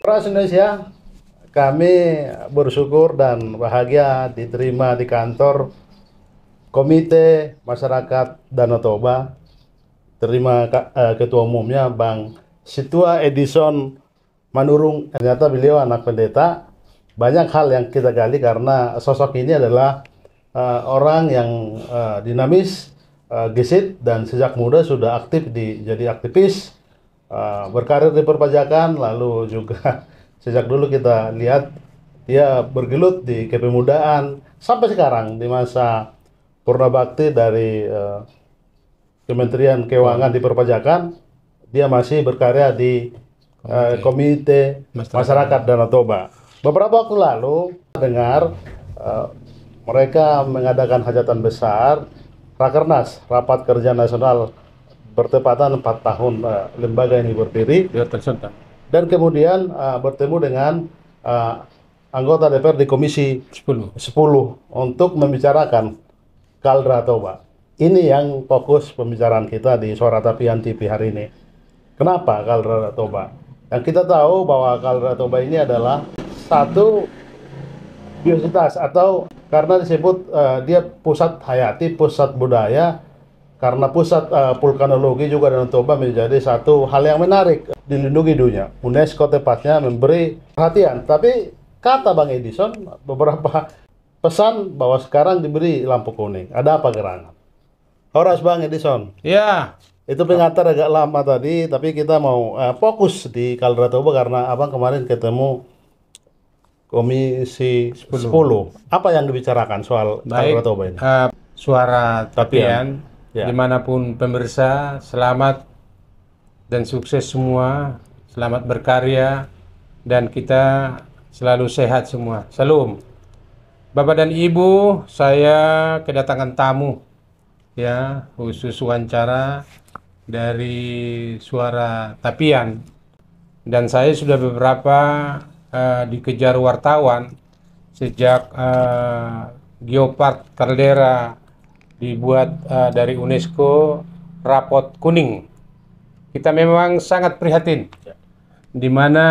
Ras Indonesia, kami bersyukur dan bahagia diterima di kantor Komite Masyarakat Danau Toba. Terima Ketua Umumnya Bang Situa Edison Manurung. Ternyata beliau anak pendeta. Banyak hal yang kita gali karena sosok ini adalah orang yang dinamis, gesit, dan sejak muda sudah aktif jadi aktivis, berkarir di perpajakan, lalu juga sejak dulu kita lihat dia bergelut di kepemudaan sampai sekarang di masa Purna Bakti dari Kementerian Keuangan di perpajakan, dia masih berkarya di Komite Masyarakat Danau Toba. Beberapa waktu lalu dengar mereka mengadakan hajatan besar Rakernas, Rapat Kerja Nasional, bertepatan 4 tahun lembaga ini berdiri, dan kemudian bertemu dengan anggota DPR di Komisi 10 untuk membicarakan Kaldera Toba. Ini yang fokus pembicaraan kita di Suara Tapian TV hari ini. Kenapa Kaldera Toba? Yang kita tahu bahwa Kaldera Toba ini adalah satu biositas, atau karena disebut dia pusat hayati, pusat budaya, karena pusat vulkanologi juga Danau Toba menjadi satu hal yang menarik dilindungi dunia. UNESCO tepatnya memberi perhatian. Tapi kata Bang Edison beberapa pesan bahwa sekarang diberi lampu kuning. Ada apa gerangan? Horas Bang Edison. Ya. Itu pengantar agak lama tadi, tapi kita mau fokus di Kaldera Toba karena Abang kemarin ketemu Komisi 10. Apa yang dibicarakan soal Kaldera Toba ini? Suara Tapian, ya. Dimanapun pemirsa, selamat dan sukses semua, selamat berkarya, dan kita selalu sehat semua. Salam. Bapak dan Ibu, saya kedatangan tamu, ya, khusus wawancara dari Suara Tapian, dan saya sudah beberapa dikejar wartawan sejak Geopark Kaldera dibuat dari UNESCO rapot kuning. Kita memang sangat prihatin, di mana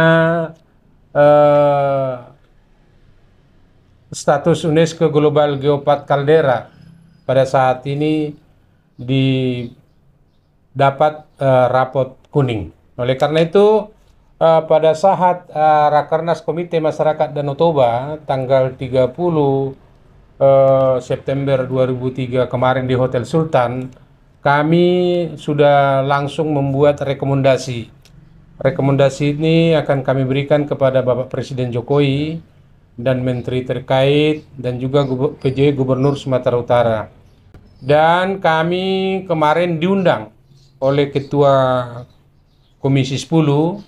status UNESCO Global Geopark Kaldera pada saat ini dapat rapot kuning. Oleh karena itu, pada saat Rakernas Komite Masyarakat Danau Toba tanggal 30 September 2003 kemarin di Hotel Sultan, kami sudah langsung membuat rekomendasi. Rekomendasi ini akan kami berikan kepada Bapak Presiden Jokowi dan Menteri terkait dan juga PJ Gubernur Sumatera Utara. Dan kami kemarin diundang oleh Ketua Komisi 10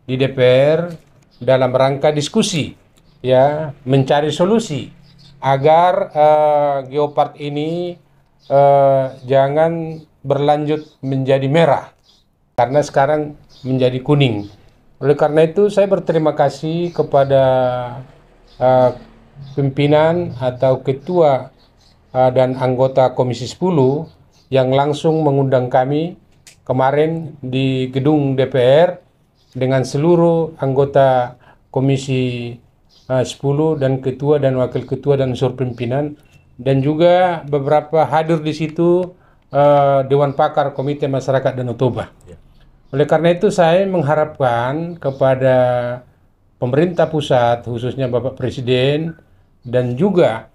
di DPR dalam rangka diskusi, ya, mencari solusi agar Geopark ini jangan berlanjut menjadi merah, karena sekarang menjadi kuning. Oleh karena itu saya berterima kasih kepada pimpinan atau ketua dan anggota Komisi 10 yang langsung mengundang kami kemarin di gedung DPR dengan seluruh anggota Komisi 10 dan ketua dan wakil ketua dan unsur pimpinan, dan juga beberapa hadir di situ Dewan Pakar Komite Masyarakat Danau Toba. Oleh karena itu saya mengharapkan kepada pemerintah pusat, khususnya Bapak Presiden dan juga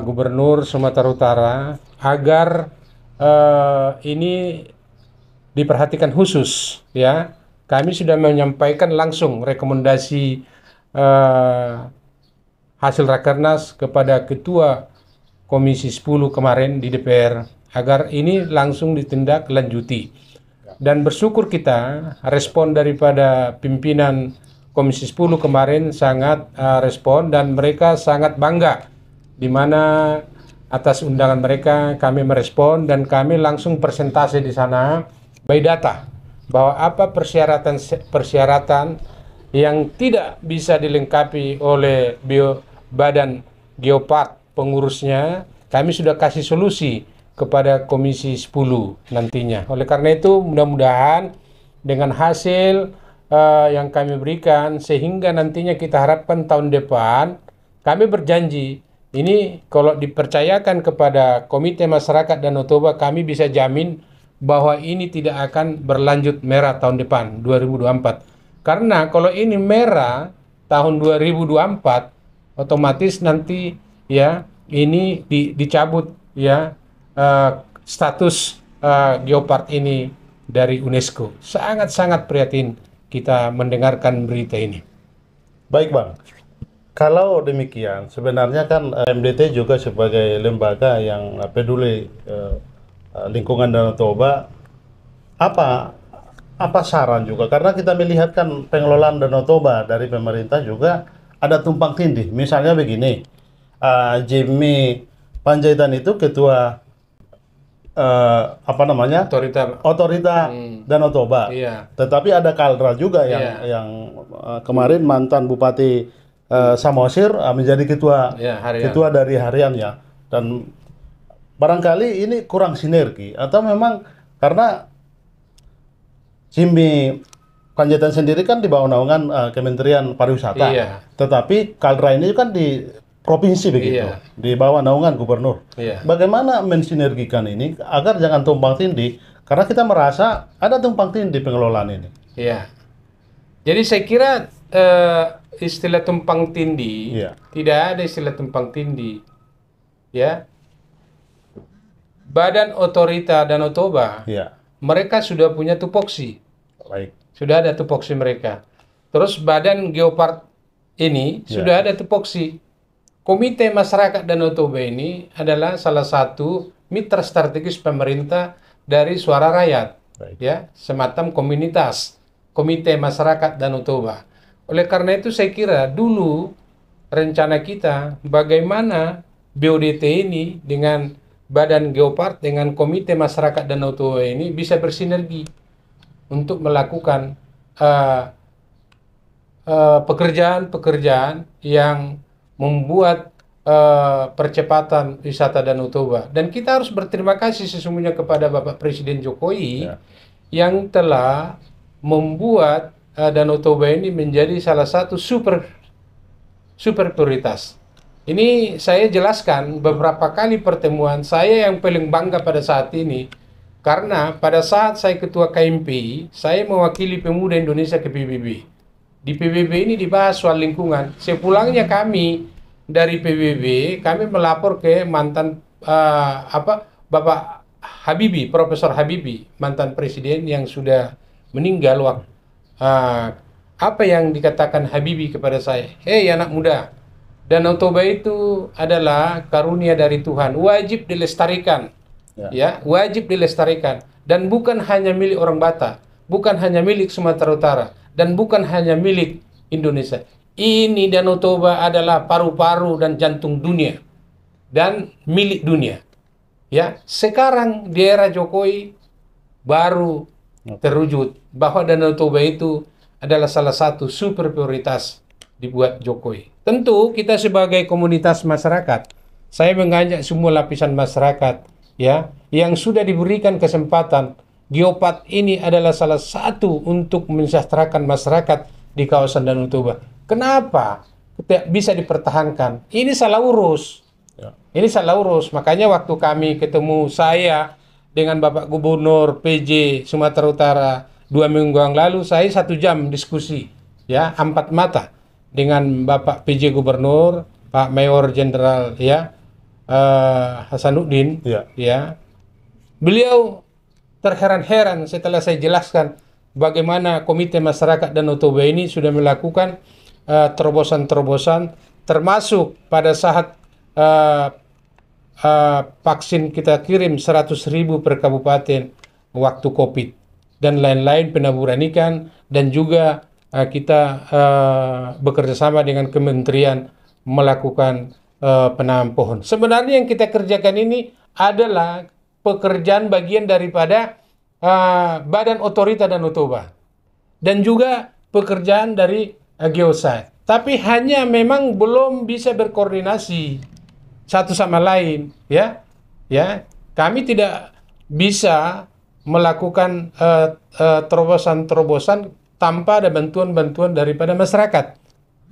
Gubernur Sumatera Utara, agar ini diperhatikan khusus, ya. Kami sudah menyampaikan langsung rekomendasi hasil Rakernas kepada Ketua Komisi 10 kemarin di DPR agar ini langsung ditindaklanjuti. Dan bersyukur kita respon daripada pimpinan Komisi 10 kemarin sangat respon, dan mereka sangat bangga di mana atas undangan mereka kami merespon, dan kami langsung presentasi di sana by data bahwa apa persyaratan yang tidak bisa dilengkapi oleh badan Geopark pengurusnya, kami sudah kasih solusi kepada Komisi 10 nantinya. Oleh karena itu mudah-mudahan dengan hasil yang kami berikan, sehingga nantinya kita harapkan tahun depan kami berjanji ini kalau dipercayakan kepada Komite Masyarakat Danau Toba, kami bisa jamin bahwa ini tidak akan berlanjut merah tahun depan 2024. Karena kalau ini merah tahun 2024, otomatis nanti ya ini dicabut ya status geopark ini dari UNESCO. Sangat-sangat prihatin kita mendengarkan berita ini. Baik Bang, kalau demikian sebenarnya kan MDT juga sebagai lembaga yang peduli lingkungan Danau Toba, apa saran juga, karena kita melihat kan pengelolaan Danau Toba dari pemerintah juga ada tumpang tindih. Misalnya begini, Jimmy Panjaitan itu ketua otorita Danau Toba. Iya. Tetapi ada Kaldra juga yang kemarin mantan Bupati Samosir menjadi ketua dari hariannya, dan barangkali ini kurang sinergi, atau memang karena Jimmy Panjaitan sendiri kan di bawah naungan Kementerian Pariwisata, tetapi Kaldra ini kan di provinsi begitu, di bawah naungan gubernur. Bagaimana mensinergikan ini agar jangan tumpang tindih? Karena kita merasa ada tumpang tindih pengelolaan ini. Iya. Jadi saya kira istilah tumpang tindih tidak ada istilah tumpang tindih. Ya. Badan Otorita Danau Toba, mereka sudah punya tupoksi. Baik. Sudah ada tupoksi mereka. Terus Badan Geopark ini sudah ada tupoksi. Komite Masyarakat Danau Toba ini adalah salah satu mitra strategis pemerintah dari suara rakyat, ya, semacam komunitas Komite Masyarakat Danau Toba. Oleh karena itu saya kira dulu rencana kita bagaimana BODT ini dengan Badan Geopark dengan Komite Masyarakat Danau Toba ini bisa bersinergi untuk melakukan pekerjaan-pekerjaan yang membuat percepatan wisata Danau Toba. Dan kita harus berterima kasih sesungguhnya kepada Bapak Presiden Jokowi yang telah membuat Danau Toba ini menjadi salah satu super prioritas. Ini saya jelaskan beberapa kali pertemuan saya yang paling bangga pada saat ini, karena pada saat saya ketua KMPI, saya mewakili pemuda Indonesia ke PBB. Di PBB ini dibahas soal lingkungan. Sepulangnya kami dari PBB, kami melapor ke mantan Bapak Habibie, Profesor Habibie, mantan presiden yang sudah meninggal waktu. Apa yang dikatakan Habibie kepada saya? Hei anak muda, Danau Toba itu adalah karunia dari Tuhan, wajib dilestarikan. Ya, wajib dilestarikan, dan bukan hanya milik orang Batak, bukan hanya milik Sumatera Utara, dan bukan hanya milik Indonesia. Ini Danau Toba adalah paru-paru dan jantung dunia dan milik dunia. Ya, sekarang di era Jokowi baru terwujud bahwa Danau Toba itu adalah salah satu super prioritas dibuat Jokowi. Tentu kita sebagai komunitas masyarakat, saya mengajak semua lapisan masyarakat ya yang sudah diberikan kesempatan. Geopark ini adalah salah satu untuk mensejahterakan masyarakat di kawasan Danau Toba. Kenapa tidak bisa dipertahankan? Ini salah urus. Ini salah urus. Makanya waktu kami ketemu, saya dengan Bapak Gubernur PJ Sumatera Utara 2 minggu yang lalu, saya 1 jam diskusi, ya, 4 mata dengan Bapak PJ Gubernur, Pak Mayor Jenderal ya Hasanuddin, ya. Beliau terheran-heran setelah saya jelaskan bagaimana Komite Masyarakat Danau Toba ini sudah melakukan terobosan-terobosan, termasuk pada saat vaksin kita kirim 100.000 per kabupaten waktu COVID dan lain-lain, penaburan ikan, dan juga kita bekerja sama dengan kementerian melakukan penanam pohon. Sebenarnya yang kita kerjakan ini adalah pekerjaan bagian daripada Badan Otorita Danau Toba dan juga pekerjaan dari Geosite. Tapi hanya memang belum bisa berkoordinasi satu sama lain, ya. Kami tidak bisa melakukan terobosan-terobosan tanpa ada bantuan-bantuan daripada masyarakat.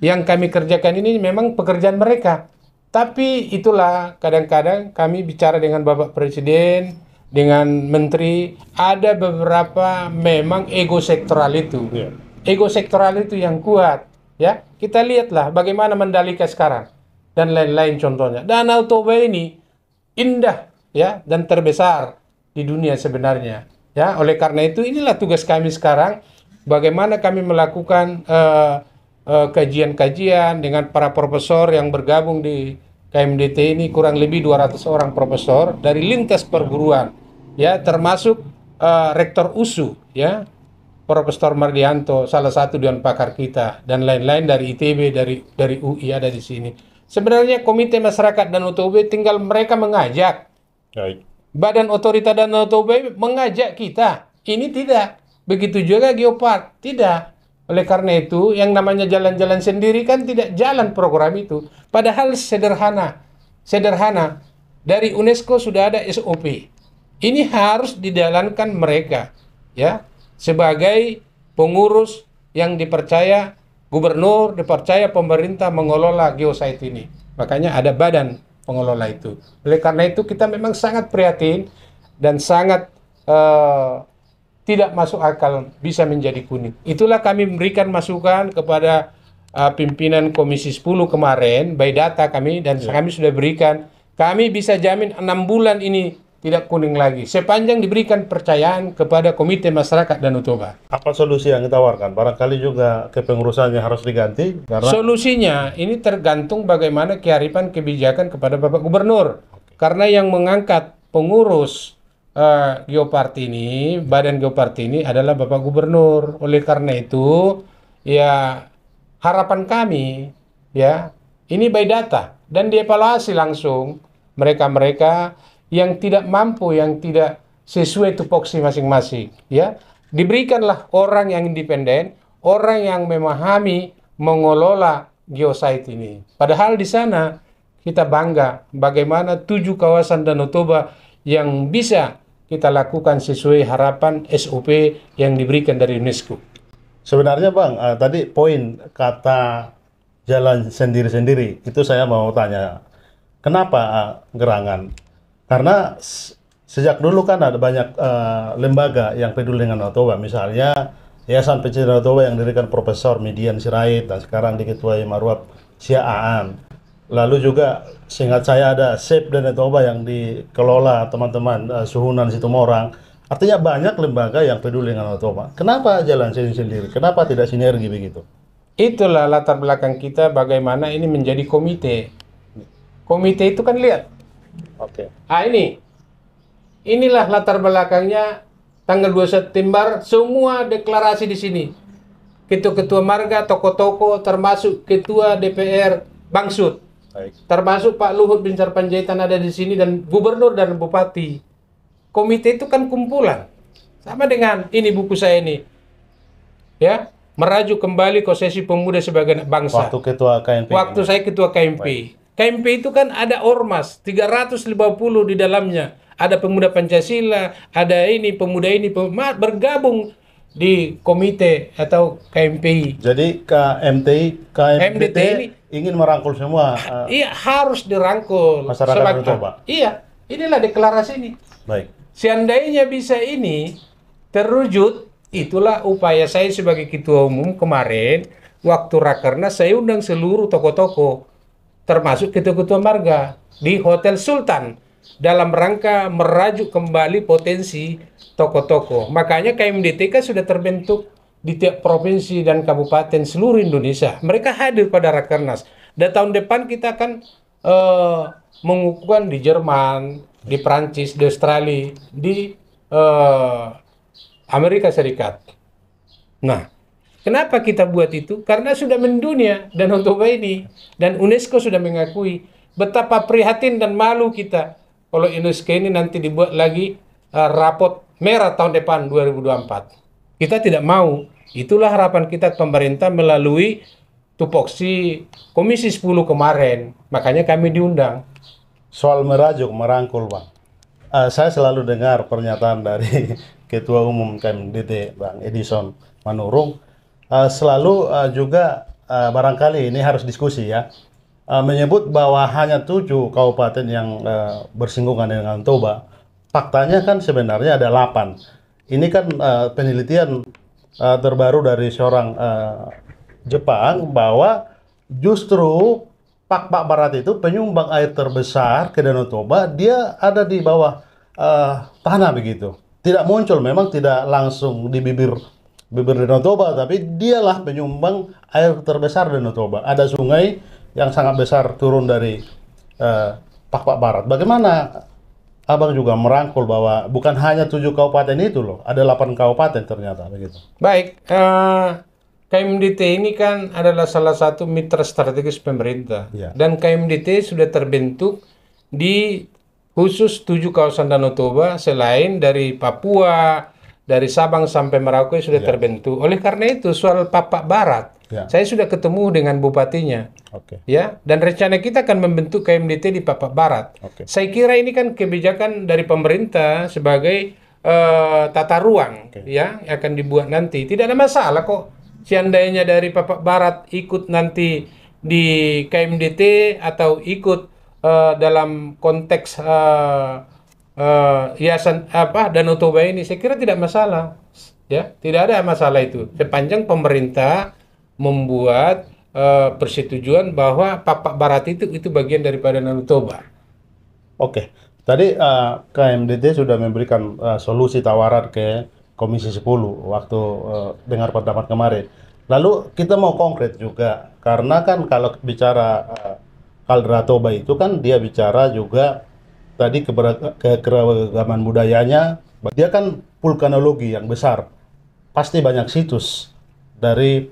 Yang kami kerjakan ini memang pekerjaan mereka. Tapi itulah kadang-kadang kami bicara dengan Bapak Presiden, dengan Menteri, ada beberapa memang ego sektoral itu. Iya. Ego sektoral itu yang kuat. Ya, kita lihatlah bagaimana Mandalika sekarang dan lain-lain contohnya. Danau Toba ini indah ya dan terbesar di dunia sebenarnya. Ya, oleh karena itu inilah tugas kami sekarang, bagaimana kami melakukan kajian-kajian dengan para profesor yang bergabung di KMDT ini, kurang lebih 200 orang profesor dari lintas perguruan, ya termasuk rektor USU, ya Profesor Mardianto, salah satu dewan pakar kita, dan lain-lain dari ITB, dari UI ada di sini. Sebenarnya Komite Masyarakat Danau Toba tinggal mereka mengajak. Baik. Badan Otorita Danau Toba mengajak kita. Ini tidak. Begitu juga Geopark, tidak. Oleh karena itu, yang namanya jalan-jalan sendiri kan tidak jalan program itu. Padahal sederhana. Sederhana. Dari UNESCO sudah ada SOP. Ini harus dijalankan mereka, ya, sebagai pengurus yang dipercaya gubernur, dipercaya pemerintah mengelola geosite ini. Makanya ada badan pengelola itu. Oleh karena itu kita memang sangat prihatin dan sangat tidak masuk akal bisa menjadi kuning. Itulah kami memberikan masukan kepada pimpinan Komisi 10 kemarin, by data kami, dan kami sudah berikan. Kami bisa jamin 6 bulan ini tidak kuning lagi, sepanjang diberikan percayaan kepada Komite Masyarakat Danau Toba. Apa solusi yang ditawarkan? Barangkali juga kepengurusannya harus diganti karena Solusinya ini tergantung bagaimana kearifan kebijakan kepada Bapak Gubernur. Karena yang mengangkat pengurus Geopark ini, Badan Geopark ini adalah Bapak Gubernur. Oleh karena itu, ya harapan kami, ya ini by data dan dievaluasi langsung mereka-mereka yang tidak mampu, yang tidak sesuai tupoksi masing-masing, ya diberikanlah orang yang independen, orang yang memahami mengelola geosite ini. Padahal di sana kita bangga bagaimana 7 kawasan Danau Toba yang bisa kita lakukan sesuai harapan SOP yang diberikan dari UNESCO. sebenarnya Bang, tadi poin kata jalan sendiri-sendiri, itu saya mau tanya. Kenapa gerangan? Karena sejak dulu kan ada banyak lembaga yang peduli dengan Danau Toba. Misalnya Yayasan Pencinta Danau Toba yang didirikan Profesor Midian Sirait dan sekarang diketuai Marwab Sia Aan. Lalu juga seingat saya ada Save Danau Toba yang dikelola teman-teman Suhunan Situmorang. Artinya banyak lembaga yang peduli dengan Danau Toba. Kenapa jalan sendiri? Kenapa tidak sinergi begitu? Itulah latar belakang kita bagaimana ini menjadi komite. Komite itu kan lihat. Oke. Inilah latar belakangnya tanggal 2 September semua deklarasi di sini. Ketua-ketua marga, tokoh-tokoh, termasuk ketua DPR Bangsud. Baik. Termasuk Pak Luhut bin Sarpanjaitan ada di sini dan gubernur dan bupati. Komite itu kan kumpulan. Sama dengan ini buku saya ini. Ya, Meraju Kembali Konsesi Pemuda sebagai Anak Bangsa. Waktu ketua KMP. Waktu saya ketua KMP. KMP itu kan ada ormas 350 di dalamnya. Ada pemuda Pancasila, ada ini pemuda ini bergabung di komite atau KMPI. Jadi KMDT ini ingin merangkul semua iya harus dirangkul masyarakat Danau Toba. Iya, inilah deklarasi ini. Baik. Seandainya bisa ini terwujud, itulah upaya saya sebagai ketua umum kemarin waktu Rakernas saya undang seluruh tokoh-tokoh termasuk ketua-ketua marga di Hotel Sultan dalam rangka merajuk kembali potensi tokoh-tokoh. Makanya KMDT kan sudah terbentuk di tiap provinsi dan kabupaten seluruh Indonesia. Mereka hadir pada Rakernas. Dan tahun depan kita akan mengukuhkan di Jerman, di Prancis, di Australia, di Amerika Serikat. Nah, kenapa kita buat itu? Karena sudah mendunia Danau Toba ini. Dan UNESCO sudah mengakui betapa prihatin dan malu kita kalau UNESCO ini nanti dibuat lagi rapot merah tahun depan 2024. Kita tidak mau. Itulah harapan kita pemerintah melalui tupoksi Komisi 10 kemarin. Makanya kami diundang. Soal merajuk, merangkul, Bang. Saya selalu dengar pernyataan dari Ketua Umum KMDT, Bang Edison Manurung. selalu juga barangkali ini harus diskusi ya. Menyebut bahwa hanya 7 kabupaten yang bersinggungan dengan Toba. Faktanya kan sebenarnya ada 8. Ini kan penelitian terbaru dari seorang Jepang bahwa justru Pak Barat itu penyumbang air terbesar ke Danau Toba, dia ada di bawah tanah begitu. Tidak muncul, memang tidak langsung di bibir Danau Toba, tapi dialah penyumbang air terbesar Danau Toba. Ada sungai yang sangat besar turun dari Pak Barat. Bagaimana Abang juga merangkul bahwa bukan hanya 7 kabupaten itu loh, ada 8 kabupaten ternyata begitu. Baik, KMDT ini kan adalah salah satu mitra strategis pemerintah. Ya. Dan KMDT sudah terbentuk di khusus 7 kawasan Danau Toba, selain dari Papua, dari Sabang sampai Merauke sudah terbentuk. Oleh karena itu, soal Papak Barat, saya sudah ketemu dengan bupatinya. Ya, dan rencana kita akan membentuk KMDT di Papak Barat. Saya kira ini kan kebijakan dari pemerintah sebagai tata ruang ya yang akan dibuat nanti. Tidak ada masalah kok. Seandainya dari Papak Barat ikut nanti di KMDT atau ikut dalam konteks yayasan Danau Toba ini, saya kira tidak masalah. Ya, tidak ada masalah itu. Sepanjang pemerintah membuat persetujuan bahwa Papak Barat itu bagian daripada Danau Toba. Oke. Tadi KMDT sudah memberikan solusi tawaran ke Komisi 10 waktu dengar pendapat kemarin. Lalu kita mau konkret juga, karena kan kalau bicara Kaldera Toba itu kan dia bicara juga tadi kekeragaman budayanya, dia kan vulkanologi yang besar, pasti banyak situs dari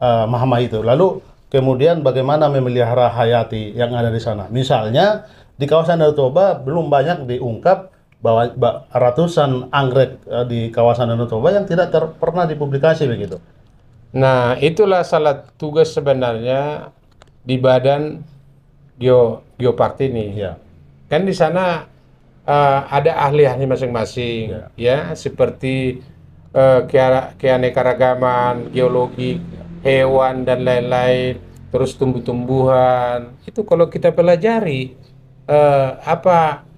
Mahama itu. Lalu kemudian bagaimana memelihara hayati yang ada di sana? Misalnya di kawasan Danau Toba belum banyak diungkap bahwa ratusan anggrek di kawasan Danau Toba yang tidak pernah dipublikasi begitu. Nah, itulah salah tugas sebenarnya di Badan Geopark ini. Ya. Kan di sana ada ahli-ahli masing-masing, ya, seperti keanekaragaman, geologi, hewan dan lain-lain, terus tumbuh-tumbuhan. Itu kalau kita pelajari apa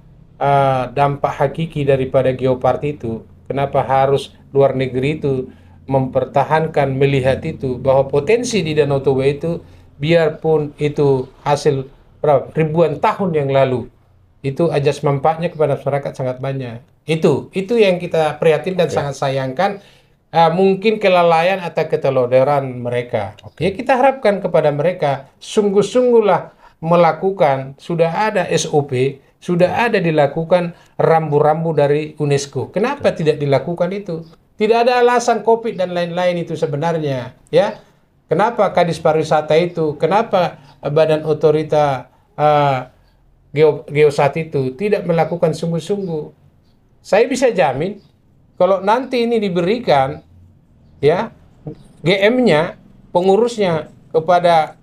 dampak hakiki daripada geopark itu, kenapa harus luar negeri itu mempertahankan melihat itu, bahwa potensi di Danau Toba itu biarpun itu hasil ribuan tahun yang lalu, itu ajas manfaatnya kepada masyarakat sangat banyak. Itu yang kita prihatin dan sangat sayangkan. Mungkin kelalaian atau keteloderan mereka. Ya, kita harapkan kepada mereka sungguh-sungguhlah melakukan, sudah ada SOP, sudah ada dilakukan rambu-rambu dari UNESCO. Kenapa tidak dilakukan itu? Tidak ada alasan COVID dan lain-lain itu sebenarnya, ya. Kenapa Kadis Pariwisata itu, kenapa Badan Otorita Geosat itu tidak melakukan sungguh-sungguh? Saya bisa jamin kalau nanti ini diberikan, ya, GM-nya, pengurusnya kepada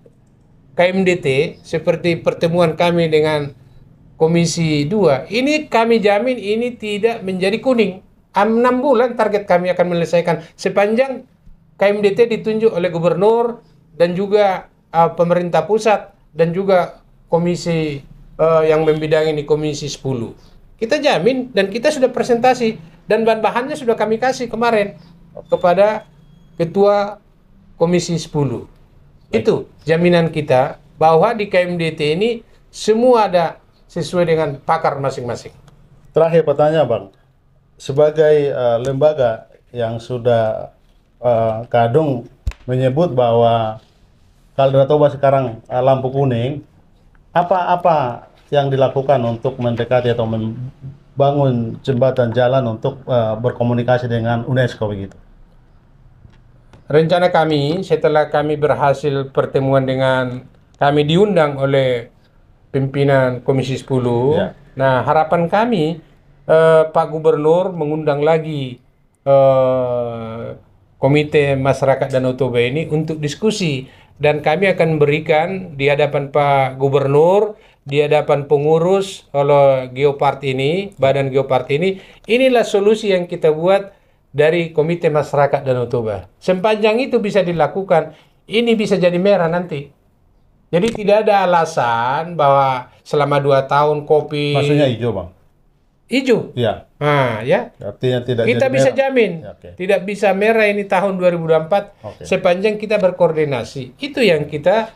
KMDT, seperti pertemuan kami dengan Komisi 2, ini kami jamin ini tidak menjadi kuning. 6 bulan target kami akan menyelesaikan, sepanjang KMDT ditunjuk oleh gubernur dan juga pemerintah pusat dan juga komisi yang membidangi ini, Komisi 10. Kita jamin dan kita sudah presentasi. Dan bahan-bahannya sudah kami kasih kemarin kepada Ketua Komisi 10. Itu jaminan kita bahwa di KMDT ini semua ada sesuai dengan pakar masing-masing. Terakhir pertanyaan Bang, sebagai lembaga yang sudah kadung menyebut bahwa Kaldera Toba sekarang lampu kuning, apa yang dilakukan untuk mendekati atau bangun jembatan jalan untuk berkomunikasi dengan UNESCO begitu? Rencana kami setelah kami berhasil pertemuan dengan, kami diundang oleh pimpinan Komisi 10. Ya. Nah, harapan kami Pak Gubernur mengundang lagi Komite Masyarakat Danau Toba ini untuk diskusi, dan kami akan berikan di hadapan Pak Gubernur, di hadapan pengurus oleh Geopark ini, Badan Geopark ini, inilah solusi yang kita buat dari Komite Masyarakat Danau Toba. Sepanjang itu bisa dilakukan, ini bisa jadi merah nanti. Jadi tidak ada alasan bahwa selama 2 tahun kopi Maksudnya hijau, Bang? hijau. Iya. Nah, ya. Artinya tidak Kita jadi bisa merah. jamin Ya, oke. tidak bisa merah ini tahun 2024 Oke. sepanjang kita berkoordinasi. Itu yang kita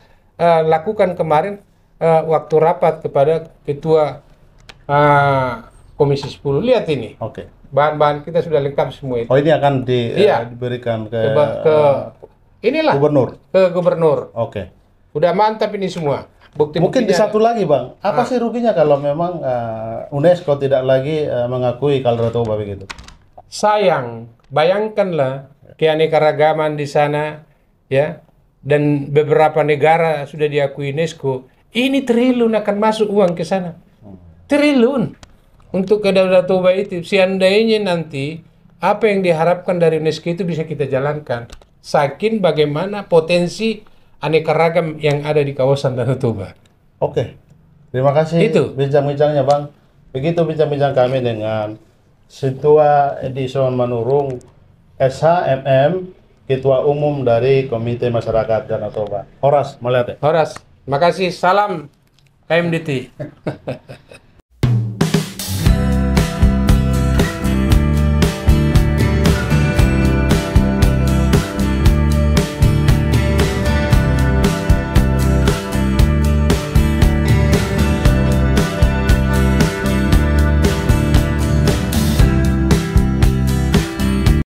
lakukan kemarin waktu rapat kepada Ketua Komisi 10. Lihat ini. Oke. Bahan-bahan kita sudah lengkap semua itu. Oh, ini akan Iya. diberikan ke Inilah gubernur. ke gubernur. Oke. Udah mantap ini semua. Mungkin di satu lagi, Bang. Apa sih ruginya kalau memang UNESCO tidak lagi mengakui Kaldera Toba begitu? Sayang, bayangkanlah keanekaragaman di sana, ya, dan beberapa negara sudah diakui UNESCO. Ini triliun akan masuk uang ke sana. Triliun untuk ke Kaldera Toba itu. Seandainya nanti apa yang diharapkan dari UNESCO itu bisa kita jalankan. Saking bagaimana potensi aneka ragam yang ada di kawasan Danau Toba. Oke. Terima kasih Itu. bincang-bincangnya, Bang. Begitu bincang-bincang kami dengan Ketua Edison Manurung SHMM, Ketua Umum dari Komite Masyarakat Danau Toba. Horas, melihat ya? Horas, makasih. Salam KMDT.